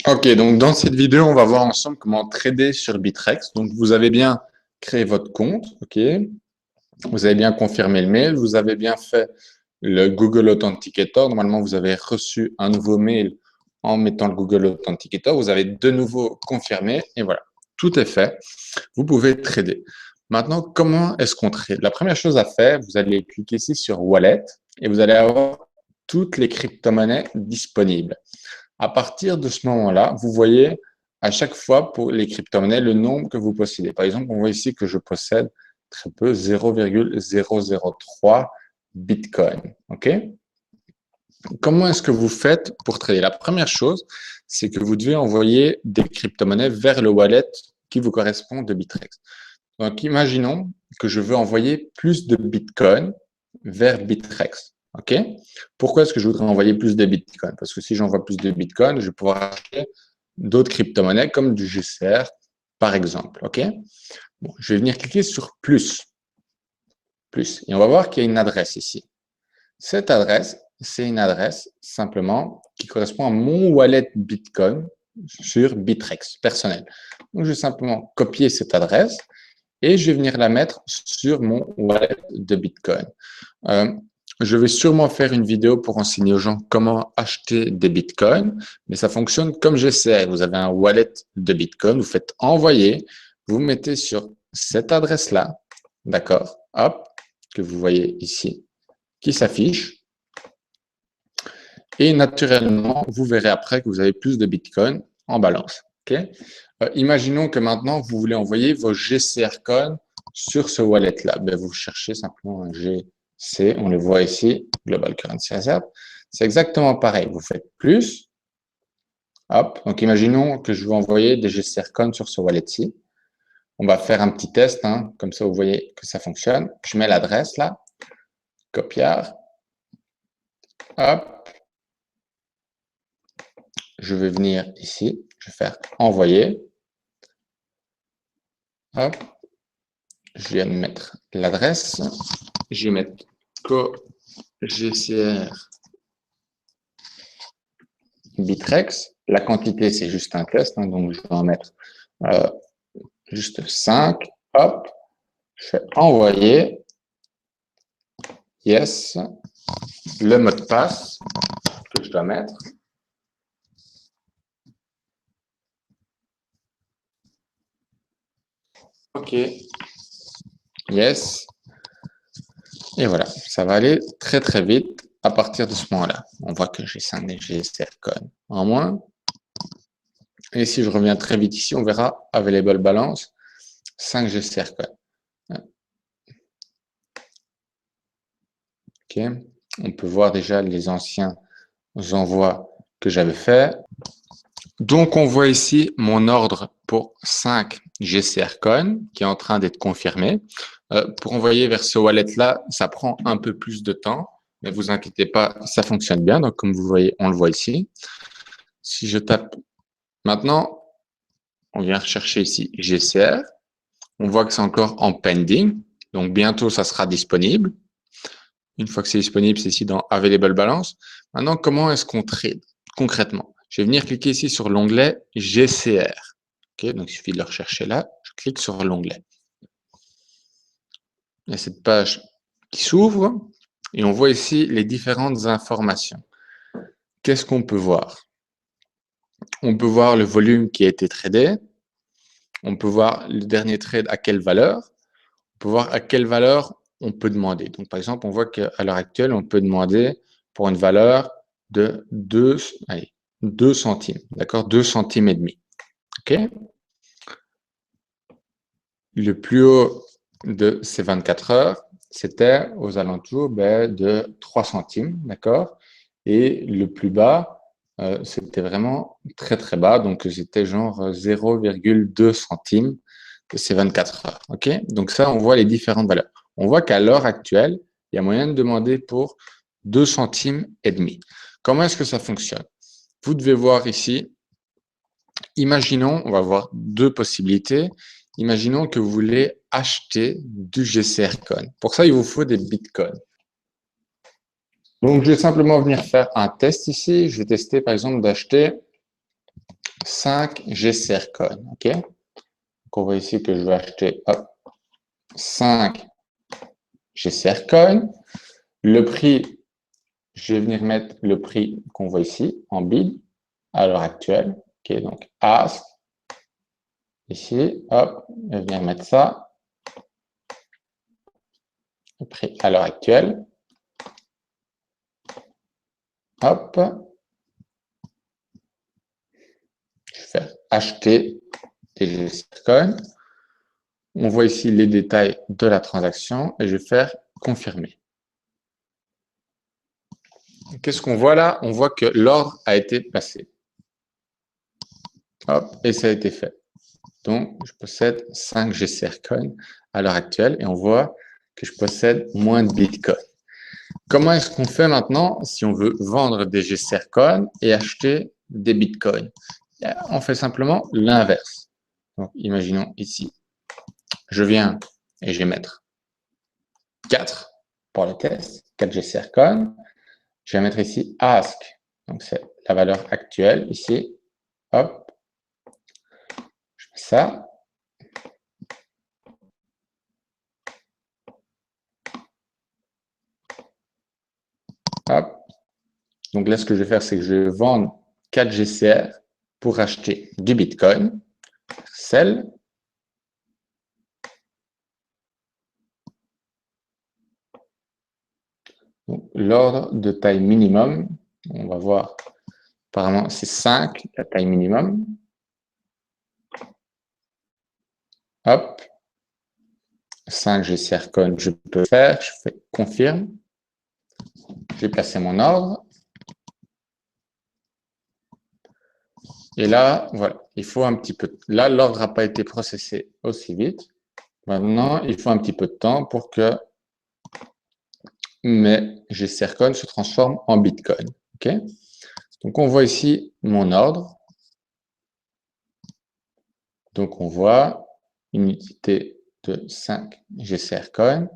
Ok, donc dans cette vidéo, on va voir ensemble comment trader sur Bitrex. Donc vous avez bien créé votre compte, ok. Vous avez bien confirmé le mail, vous avez bien fait le Google Authenticator. Normalement, vous avez reçu un nouveau mail en mettant le Google Authenticator. Vous avez de nouveau confirmé et voilà, tout est fait. Vous pouvez trader. Maintenant, comment est-ce qu'on trade? La première chose à faire, vous allez cliquer ici sur Wallet et vous allez avoir toutes les crypto-monnaies disponibles. À partir de ce moment-là, vous voyez à chaque fois pour les crypto-monnaies le nombre que vous possédez. Par exemple, on voit ici que je possède très peu, 0,003 Bitcoin. OK? Comment est-ce que vous faites pour trader? La première chose, c'est que vous devez envoyer des crypto-monnaies vers le wallet qui vous correspond de Bitrex. Donc, imaginons que je veux envoyer plus de Bitcoin vers Bitrex. OK? Pourquoi est-ce que je voudrais envoyer plus de Bitcoin? Parce que si j'envoie plus de Bitcoin, je vais pouvoir acheter d'autres crypto-monnaies comme du GCR, par exemple. OK? Bon, je vais venir cliquer sur plus. Plus. Et on va voir qu'il y a une adresse ici. Cette adresse, c'est une adresse simplement qui correspond à mon wallet Bitcoin sur Bitrex personnel. Donc, je vais simplement copier cette adresse et je vais venir la mettre sur mon wallet de Bitcoin. Euh, je vais sûrement faire une vidéo pour enseigner aux gens comment acheter des Bitcoins, mais ça fonctionne comme j'essaie. Vous avez un wallet de Bitcoin, vous faites envoyer, vous mettez sur cette adresse-là, d'accord, hop, que vous voyez ici, qui s'affiche. Et naturellement, vous verrez après que vous avez plus de Bitcoin en balance. Okay. Imaginons que maintenant, vous voulez envoyer vos GCR Coin sur ce wallet-là. Ben, vous cherchez simplement un GC, on le voit ici, Global Currency Reserve. C'est exactement pareil. Vous faites plus. Hop. Donc, imaginons que je veux envoyer des GCR Coin sur ce wallet-ci. On va faire un petit test, hein, comme ça vous voyez que ça fonctionne. Je mets l'adresse là, copiard. Hop. Je vais venir ici, je vais faire envoyer. Hop. Je viens de mettre l'adresse. Je vais mettre GCR Bitrex. La quantité, c'est juste un test, hein, donc je vais en mettre juste 5. Hop, je fais envoyer. Yes. Le mot de passe que je dois mettre. OK. Yes. Et voilà, ça va aller très très vite à partir de ce moment-là. On voit que j'ai 5 GCR Coin en moins. Et si je reviens très vite ici, on verra Available Balance, 5 GCR Coin. Okay. On peut voir déjà les anciens envois que j'avais fait. Donc, on voit ici mon ordre pour 5 GCR Coin qui est en train d'être confirmé. Pour envoyer vers ce wallet-là, ça prend un peu plus de temps, mais vous inquiétez pas, ça fonctionne bien. Donc, comme vous voyez, on le voit ici. Si je tape maintenant, on vient rechercher ici GCR. On voit que c'est encore en pending. Donc, bientôt, ça sera disponible. Une fois que c'est disponible, c'est ici dans Available Balance. Maintenant, comment est-ce qu'on trade concrètement? Je vais venir cliquer ici sur l'onglet GCR. Okay, donc, il suffit de le rechercher là. Je clique sur l'onglet. Il y a cette page qui s'ouvre et on voit ici les différentes informations. Qu'est-ce qu'on peut voir? On peut voir le volume qui a été tradé. On peut voir le dernier trade à quelle valeur. On peut voir à quelle valeur on peut demander. Donc, par exemple, on voit qu'à l'heure actuelle, on peut demander pour une valeur de 2 centimes. D'accord? 2 centimes et demi. OK? Le plus haut de ces 24 heures, c'était aux alentours de 3 centimes. D'accord? Et le plus bas, c'était vraiment très, très bas. Donc, c'était genre 0,2 centimes de ces 24 heures. OK? Donc, ça, on voit les différentes valeurs. On voit qu'à l'heure actuelle, il y a moyen de demander pour 2 centimes et demi. Comment est-ce que ça fonctionne? Vous devez voir ici, imaginons, on va voir deux possibilités. Imaginons que vous voulez acheter du GCR Coin. Pour ça, il vous faut des bitcoins. Donc, je vais simplement venir faire un test ici. Je vais tester, par exemple, d'acheter 5 GCR Coin. OK? Donc, on voit ici que je vais acheter 5 GCR Coin. Le prix, je vais venir mettre le prix qu'on voit ici en bid à l'heure actuelle. OK? Donc, ask. Ici, hop, je vais venir mettre ça. Le prix à l'heure actuelle. Hop. Je vais faire acheter des GCR Coin. On voit ici les détails de la transaction et je vais faire confirmer. Qu'est-ce qu'on voit là? On voit que l'ordre a été placé. Hop, et ça a été fait. Donc, je possède 5 GCR Coin à l'heure actuelle et on voit que je possède moins de Bitcoin. Comment est-ce qu'on fait maintenant si on veut vendre des GCR Coin et acheter des Bitcoins? On fait simplement l'inverse. Donc, imaginons ici, je viens et je vais mettre 4 pour le test, 4 GCR Coin. Je vais mettre ici ask, donc c'est la valeur actuelle ici. Hop, je mets ça. Hop. Donc là, ce que je vais faire, c'est que je vais vendre 4 GCR pour acheter du Bitcoin. Sell. L'ordre de taille minimum, on va voir, apparemment c'est 5, la taille minimum. Hop. 5 GCR Coin, je peux faire, je fais confirme. Je vais placer mon ordre. Et là, voilà, il faut un petit peu. Là, l'ordre n'a pas été processé aussi vite. Maintenant, il faut un petit peu de temps pour que mes GCR Coin se transforment en Bitcoin. OK? Donc, on voit ici mon ordre. Donc, on voit une unité de 5 GCR Coin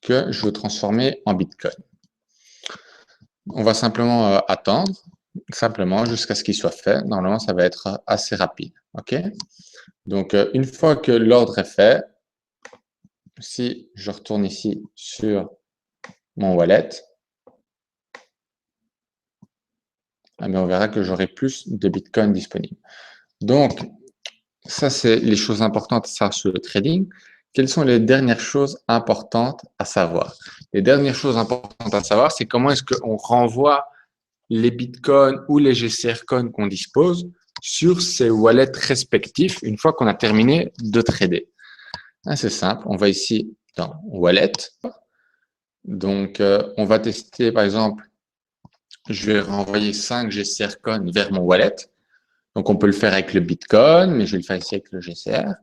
que je veux transformer en Bitcoin. On va simplement attendre, simplement jusqu'à ce qu'il soit fait. Normalement, ça va être assez rapide. OK? Donc, une fois que l'ordre est fait, si je retourne ici sur mon wallet, on verra que j'aurai plus de Bitcoin disponible. Donc, ça, c'est les choses importantes à savoir sur le trading. Quelles sont les dernières choses importantes à savoir? Les dernières choses importantes à savoir, c'est comment est-ce qu'on renvoie les Bitcoins ou les GCR Coin qu'on dispose sur ces wallets respectifs une fois qu'on a terminé de trader. C'est simple. On va ici dans Wallet. Donc, on va tester, par exemple, je vais renvoyer 5 GCR Coin vers mon wallet. Donc, on peut le faire avec le Bitcoin, mais je vais le faire ici avec le GCR.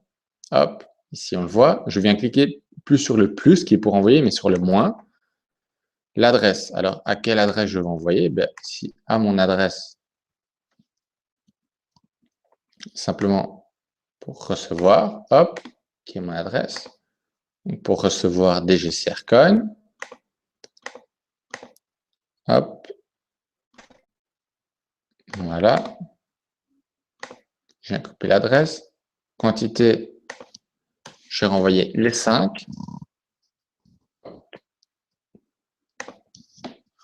Hop, ici, on le voit. Je viens cliquer plus sur le plus, qui est pour envoyer, mais sur le moins. L'adresse. Alors, à quelle adresse je vais envoyer? Ben, ici, à mon adresse, simplement pour recevoir. Hop, qui est mon adresse. Pour recevoir des GCR Coin. Hop. Voilà. Je viens copier l'adresse. Quantité, je vais renvoyer les 5.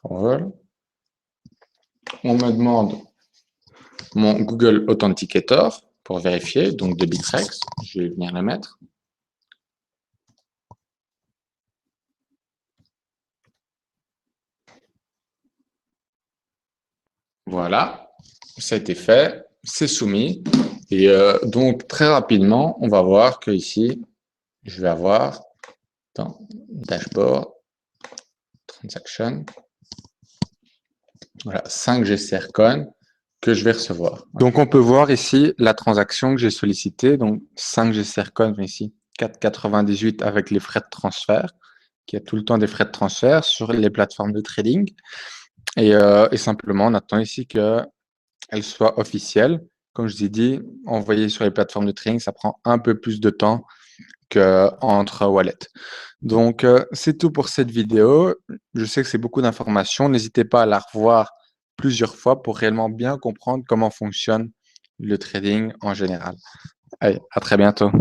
Voilà. On me demande mon Google Authenticator pour vérifier, donc de Bittrex. Je vais venir le mettre. Voilà, ça a été fait, c'est soumis. Et donc, très rapidement, on va voir que ici, je vais avoir dans Dashboard, Transaction, voilà, 5 GCR Coin que je vais recevoir. Donc, on peut voir ici la transaction que j'ai sollicitée. Donc, 5 GCR Coin ici, 4,98 avec les frais de transfert, qui a tout le temps des frais de transfert sur les plateformes de trading. Et simplement, on attend ici qu'elle soit officielle. Comme je vous ai dit, envoyer sur les plateformes de trading, ça prend un peu plus de temps qu'entre wallets. Donc, c'est tout pour cette vidéo. Je sais que c'est beaucoup d'informations. N'hésitez pas à la revoir plusieurs fois pour réellement bien comprendre comment fonctionne le trading en général. Allez, à très bientôt.